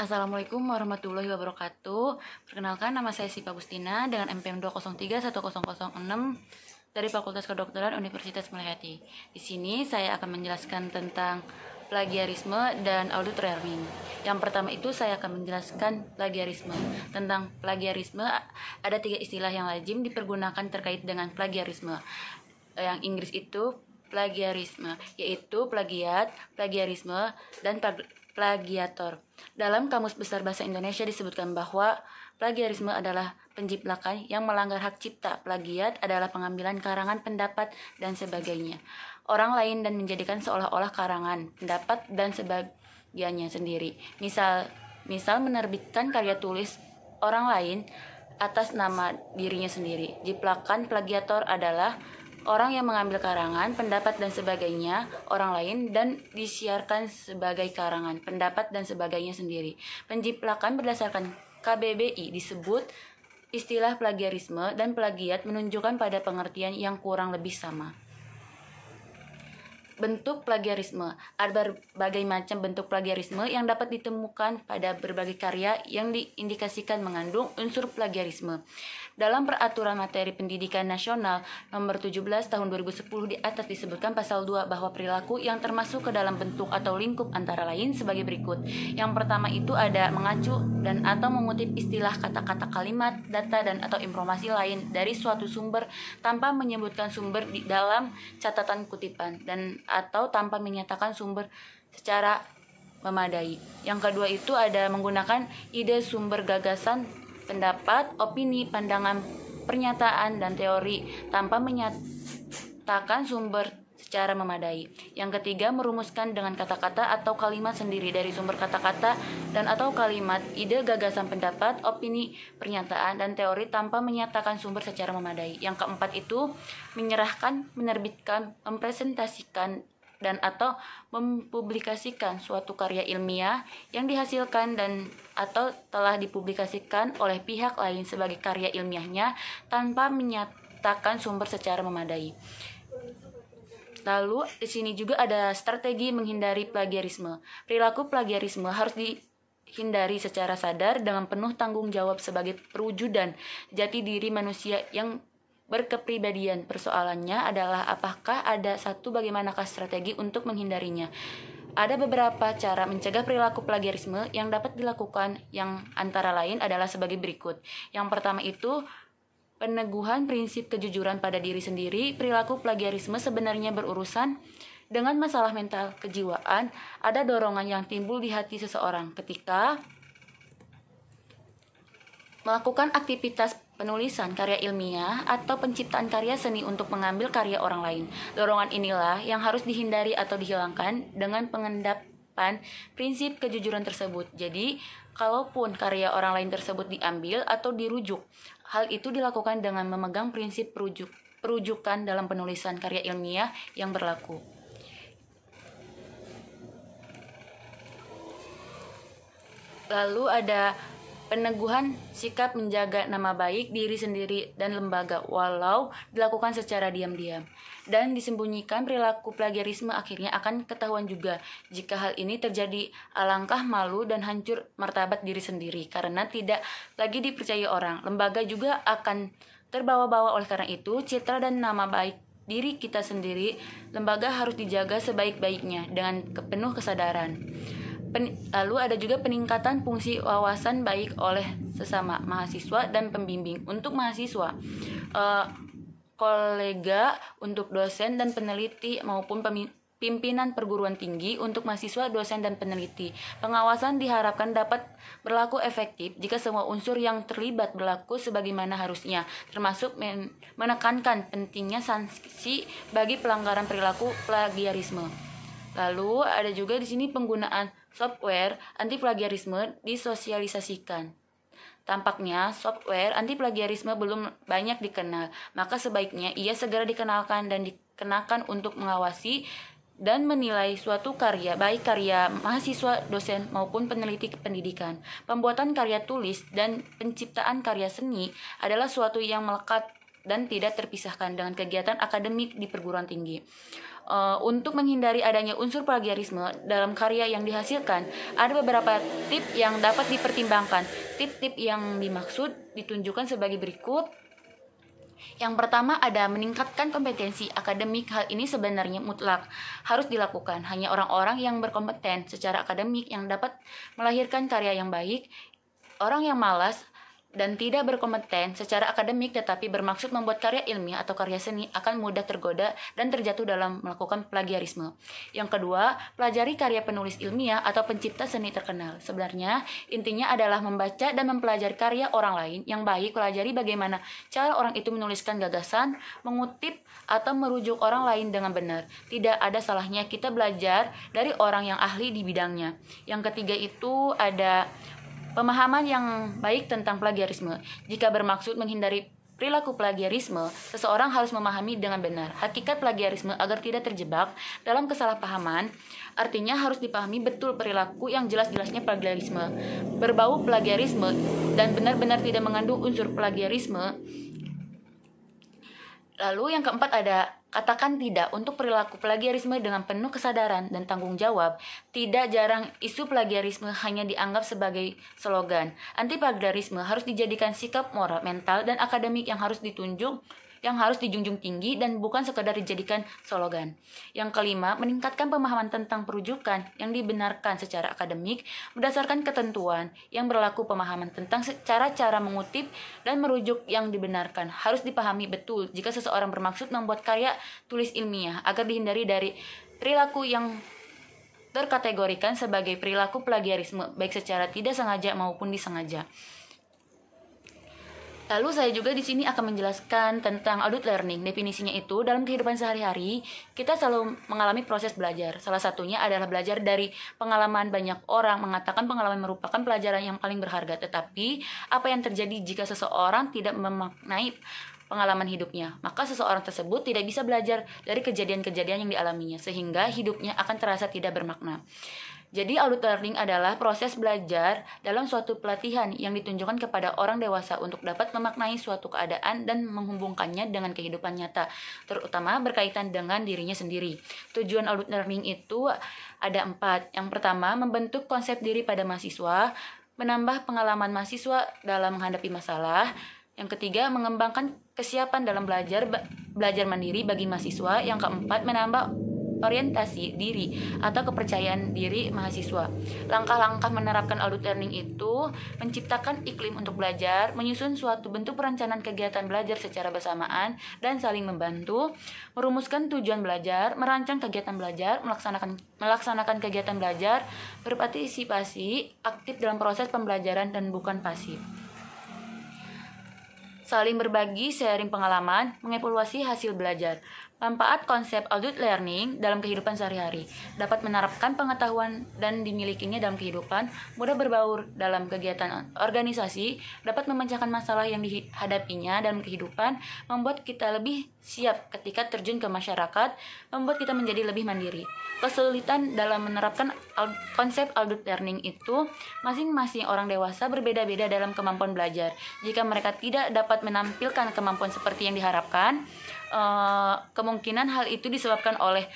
Assalamualaikum warahmatullahi wabarakatuh. Perkenalkan, nama saya Sipa Bustina dengan NPM 2031006 dari Fakultas Kedokteran Universitas Melati. Di sini saya akan menjelaskan tentang plagiarisme dan audit learning. Yang pertama itu saya akan menjelaskan plagiarisme. Tentang plagiarisme, ada 3 istilah yang lazim dipergunakan terkait dengan plagiarisme. Yang Inggris itu plagiarisme, yaitu plagiat, plagiarisme, dan plagiator. Dalam Kamus Besar Bahasa Indonesia disebutkan bahwa plagiarisme adalah penjiplakan yang melanggar hak cipta. Plagiat adalah pengambilan karangan, pendapat, dan sebagainya orang lain dan menjadikan seolah-olah karangan, pendapat, dan sebagainya sendiri. Misal menerbitkan karya tulis orang lain atas nama dirinya sendiri. Jiplakan plagiator adalah orang yang mengambil karangan, pendapat, dan sebagainya orang lain dan disiarkan sebagai karangan, pendapat, dan sebagainya sendiri. Penjiplakan berdasarkan KBBI disebut istilah plagiarisme, dan plagiat menunjukkan pada pengertian yang kurang lebih sama. Bentuk plagiarisme. Ada berbagai macam bentuk plagiarisme yang dapat ditemukan pada berbagai karya yang diindikasikan mengandung unsur plagiarisme. Dalam Peraturan Materi Pendidikan Nasional Nomor 17 Tahun 2010 di atas disebutkan pasal 2 bahwa perilaku yang termasuk ke dalam bentuk atau lingkup antara lain sebagai berikut. Yang pertama itu ada mengacu dan atau mengutip istilah, kata-kata, kalimat, data, dan atau informasi lain dari suatu sumber tanpa menyebutkan sumber di dalam catatan kutipan dan atau tanpa menyatakan sumber secara memadai. Yang kedua itu ada menggunakan ide, sumber, gagasan, pendapat, opini, pandangan, pernyataan, dan teori tanpa menyatakan sumber secara memadai. Yang ketiga, merumuskan dengan kata-kata atau kalimat sendiri dari sumber kata-kata dan atau kalimat, ide, gagasan, pendapat, opini, pernyataan, dan teori tanpa menyatakan sumber secara memadai. Yang keempat itu menyerahkan, menerbitkan, mempresentasikan, dan atau mempublikasikan suatu karya ilmiah yang dihasilkan dan atau telah dipublikasikan oleh pihak lain sebagai karya ilmiahnya tanpa menyatakan sumber secara memadai. Lalu di sini juga ada strategi menghindari plagiarisme. Perilaku plagiarisme harus dihindari secara sadar dengan penuh tanggung jawab sebagai perwujudan jati diri manusia yang berkepribadian. Persoalannya adalah apakah ada satu bagaimanakah strategi untuk menghindarinya. Ada beberapa cara mencegah perilaku plagiarisme yang dapat dilakukan, yang antara lain adalah sebagai berikut. Yang pertama itu peneguhan prinsip kejujuran pada diri sendiri. Perilaku plagiarisme sebenarnya berurusan dengan masalah mental kejiwaan. Ada dorongan yang timbul di hati seseorang ketika melakukan aktivitas penulisan karya ilmiah atau penciptaan karya seni untuk mengambil karya orang lain. Dorongan inilah yang harus dihindari atau dihilangkan dengan pengendapan prinsip kejujuran tersebut. Jadi, kalaupun karya orang lain tersebut diambil atau dirujuk, hal itu dilakukan dengan memegang prinsip perujukan dalam penulisan karya ilmiah yang berlaku. Lalu ada peneguhan sikap menjaga nama baik diri sendiri dan lembaga walau dilakukan secara diam-diam dan disembunyikan. Perilaku plagiarisme akhirnya akan ketahuan juga. Jika hal ini terjadi, alangkah malu dan hancur martabat diri sendiri karena tidak lagi dipercaya orang. Lembaga juga akan terbawa-bawa. Oleh karena itu, citra dan nama baik diri kita sendiri, lembaga harus dijaga sebaik-baiknya dengan penuh kesadaran. Lalu ada juga peningkatan fungsi wawasan baik oleh sesama mahasiswa dan pembimbing. Untuk mahasiswa, kolega, untuk dosen dan peneliti maupun pimpinan perguruan tinggi. Untuk mahasiswa, dosen, dan peneliti, pengawasan diharapkan dapat berlaku efektif jika semua unsur yang terlibat berlaku sebagaimana harusnya, termasuk menekankan pentingnya sanksi bagi pelanggaran perilaku plagiarisme. Lalu ada juga di sini penggunaan software anti plagiarisme disosialisasikan. Tampaknya software anti plagiarisme belum banyak dikenal, maka sebaiknya ia segera dikenalkan dan dikenakan untuk mengawasi dan menilai suatu karya, baik karya mahasiswa, dosen, maupun peneliti pendidikan. Pembuatan karya tulis dan penciptaan karya seni adalah suatu yang melekat dan tidak terpisahkan dengan kegiatan akademik di perguruan tinggi. Untuk menghindari adanya unsur plagiarisme dalam karya yang dihasilkan, ada beberapa tip yang dapat dipertimbangkan. Tip-tip yang dimaksud ditunjukkan sebagai berikut. Yang pertama ada meningkatkan kompetensi akademik. Hal ini sebenarnya mutlak harus dilakukan. Hanya orang-orang yang berkompeten secara akademik yang dapat melahirkan karya yang baik. Orang yang malas dan tidak berkompeten secara akademik tetapi bermaksud membuat karya ilmiah atau karya seni akan mudah tergoda dan terjatuh dalam melakukan plagiarisme. Yang kedua, pelajari karya penulis ilmiah atau pencipta seni terkenal. Sebenarnya, intinya adalah membaca dan mempelajari karya orang lain yang baik, pelajari bagaimana cara orang itu menuliskan gagasan, mengutip, atau merujuk orang lain dengan benar. Tidak ada salahnya kita belajar dari orang yang ahli di bidangnya. Yang ketiga itu ada pemahaman yang baik tentang plagiarisme. Jika bermaksud menghindari perilaku plagiarisme, seseorang harus memahami dengan benar hakikat plagiarisme agar tidak terjebak dalam kesalahpahaman. Artinya harus dipahami betul perilaku yang jelas-jelasnya plagiarisme, berbau plagiarisme, dan benar-benar tidak mengandung unsur plagiarisme. Lalu yang keempat ada katakan tidak untuk perilaku plagiarisme dengan penuh kesadaran dan tanggung jawab. Tidak jarang isu plagiarisme hanya dianggap sebagai slogan. Anti plagiarisme harus dijadikan sikap moral, mental, dan akademik yang harus dijunjung tinggi dan bukan sekedar dijadikan slogan. Yang kelima, meningkatkan pemahaman tentang perujukan yang dibenarkan secara akademik berdasarkan ketentuan yang berlaku. Pemahaman tentang cara-cara mengutip dan merujuk yang dibenarkan harus dipahami betul jika seseorang bermaksud membuat karya tulis ilmiah agar dihindari dari perilaku yang terkategorikan sebagai perilaku plagiarisme baik secara tidak sengaja maupun disengaja. Lalu saya juga di sini akan menjelaskan tentang adult learning. Definisinya itu dalam kehidupan sehari-hari kita selalu mengalami proses belajar. Salah satunya adalah belajar dari pengalaman. Banyak orang mengatakan pengalaman merupakan pelajaran yang paling berharga. Tetapi apa yang terjadi jika seseorang tidak memaknai pengalaman hidupnya? Maka seseorang tersebut tidak bisa belajar dari kejadian-kejadian yang dialaminya sehingga hidupnya akan terasa tidak bermakna. Jadi adult learning adalah proses belajar dalam suatu pelatihan yang ditunjukkan kepada orang dewasa untuk dapat memaknai suatu keadaan dan menghubungkannya dengan kehidupan nyata, terutama berkaitan dengan dirinya sendiri. Tujuan adult learning itu ada 4. Yang pertama, membentuk konsep diri pada mahasiswa, menambah pengalaman mahasiswa dalam menghadapi masalah. Yang ketiga, mengembangkan kesiapan dalam belajar mandiri bagi mahasiswa. Yang keempat, menambah orientasi diri atau kepercayaan diri mahasiswa. Langkah-langkah menerapkan adult learning itu menciptakan iklim untuk belajar, menyusun suatu bentuk perencanaan kegiatan belajar secara bersamaan dan saling membantu, merumuskan tujuan belajar, merancang kegiatan belajar, melaksanakan kegiatan belajar, berpartisipasi aktif dalam proses pembelajaran dan bukan pasif. Saling berbagi, sharing pengalaman, mengevaluasi hasil belajar. Manfaat konsep adult learning dalam kehidupan sehari-hari dapat menerapkan pengetahuan dan dimilikinya dalam kehidupan, mudah berbaur dalam kegiatan organisasi, dapat memecahkan masalah yang dihadapinya dalam kehidupan, membuat kita lebih siap ketika terjun ke masyarakat, membuat kita menjadi lebih mandiri. Kesulitan dalam menerapkan konsep adult learning itu, masing-masing orang dewasa berbeda-beda dalam kemampuan belajar. Jika mereka tidak dapat menampilkan kemampuan seperti yang diharapkan, kemungkinan hal itu disebabkan oleh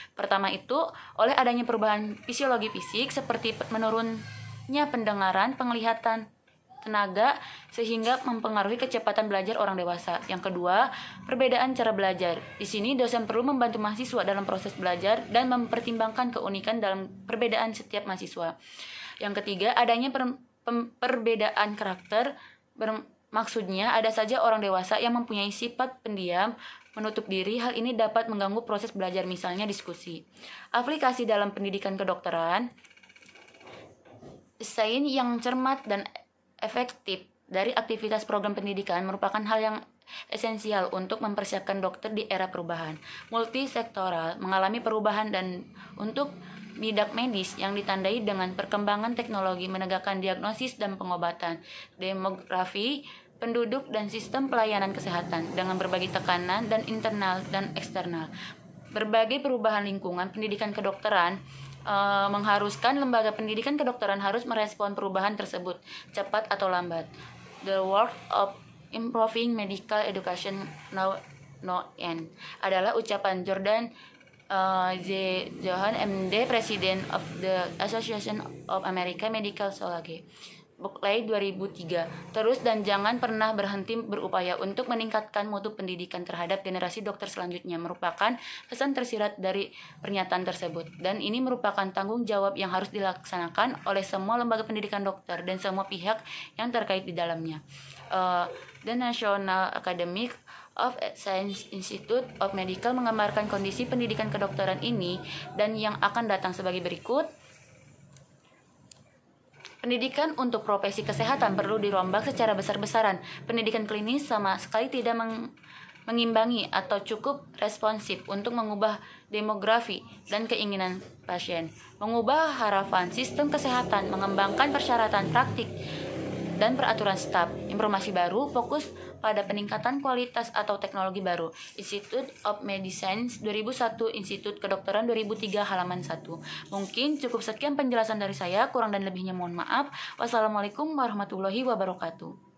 oleh adanya perubahan fisiologi fisik seperti menurunnya pendengaran, penglihatan, tenaga sehingga mempengaruhi kecepatan belajar orang dewasa. Yang kedua, perbedaan cara belajar. Di sini dosen perlu membantu mahasiswa dalam proses belajar dan mempertimbangkan keunikan dalam perbedaan setiap mahasiswa. Yang ketiga, adanya perbedaan karakter. Maksudnya ada saja orang dewasa yang mempunyai sifat pendiam, menutup diri. Hal ini dapat mengganggu proses belajar, misalnya diskusi. Aplikasi dalam pendidikan kedokteran. Desain yang cermat dan efektif dari aktivitas program pendidikan merupakan hal yang esensial untuk mempersiapkan dokter di era perubahan multisektoral, mengalami perubahan dan untuk bidang medis yang ditandai dengan perkembangan teknologi menegakkan diagnosis dan pengobatan, demografi penduduk dan sistem pelayanan kesehatan dengan berbagai tekanan dan internal dan eksternal. Berbagai perubahan lingkungan pendidikan kedokteran mengharuskan lembaga pendidikan kedokteran harus merespon perubahan tersebut cepat atau lambat. The work of improving medical education now no end adalah ucapan Jordan Z. Johan MD, President of the Association of American Medical Zoology, Berkeley 2003. Terus dan jangan pernah berhenti berupaya untuk meningkatkan mutu pendidikan terhadap generasi dokter selanjutnya merupakan pesan tersirat dari pernyataan tersebut. Dan ini merupakan tanggung jawab yang harus dilaksanakan oleh semua lembaga pendidikan dokter dan semua pihak yang terkait di dalamnya. The National Academy of Science Institute of Medical menggambarkan kondisi pendidikan kedokteran ini dan yang akan datang sebagai berikut. Pendidikan untuk profesi kesehatan perlu dirombak secara besar-besaran. Pendidikan klinis sama sekali tidak mengimbangi atau cukup responsif untuk mengubah demografi dan keinginan pasien, mengubah harapan sistem kesehatan, mengembangkan persyaratan praktik dan peraturan staf. Informasi baru fokus pada peningkatan kualitas atau teknologi baru. Institute of Medicine 2001, Institut Kedokteran 2003, halaman 1. Mungkin cukup sekian penjelasan dari saya, kurang dan lebihnya mohon maaf. Wassalamualaikum warahmatullahi wabarakatuh.